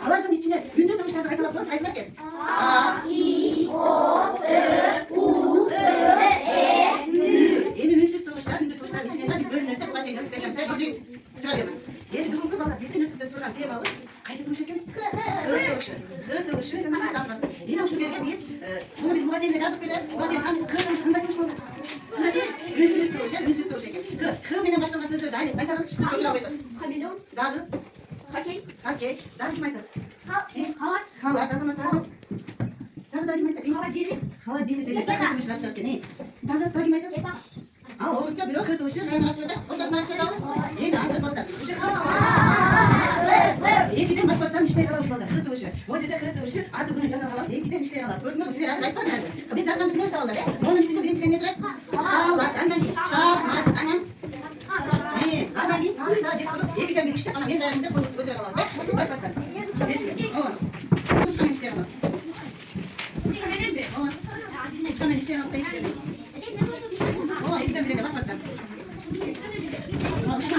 Алардын ичине күндө дыбыштарды кайталап коюп сайсыңар экен. А, И, О, Ö, У, Ö, Э, Ü. Эми үнсүз дыбыштар, үндү дыбыштардын ичинен биз бөлүнөт, буга чейин өтүп келген сайын жигит чыга беребиз. Эми бүгүнкү балдар биздин өтүп турган темабыз кайсы дыбыш экен? Х дыбышы. Х дыбышы сиздин калгасы. Эми ушул жерге биз буну биз буга чейин жазып берет. Буга чейин Х дыбышы кандай дыбыш болот? Үнсүз дыбыш, үнсүз дыбыш экен. Х менен башталган сөздөрдү айтабыз, чоңойтуп айтабыз. Хамелеон. Дагы Хоккей. хоккей, дагы ким айтат? Халат. Халат, азаматтар. Дагы ким айтат? Холодильник. Холодильник деген кайсы дыбыш чыгат экен? Дагы ким айтат? Кепа. Ал орусча бирок Х дыбышы кайдан чыгат? Ортосунан чыгат. Эми азыр балдар. Экиден баштап иштей калабыз балдар. Х дыбышы. Могу жерде Х дыбышы аты күнүн жаза калабыз. Экиден иштей калабыз. Көрдүңөрбү? Силер азыр айтпадыңарбы? Биз жазганды билесиз балдар, Монун ичинде биринчиден эмне турат? Халат, андан кийин шахмат, анан андан кийин тагы деп туруп, экиден бир иштеп, анан мен жайымда колубузду көтөрүп алабыз. Байкатсаң. Кушка менен иштей калабыз. Кушка менен иштей калып экиден. Экиден бирге бакпаттан. Ушка,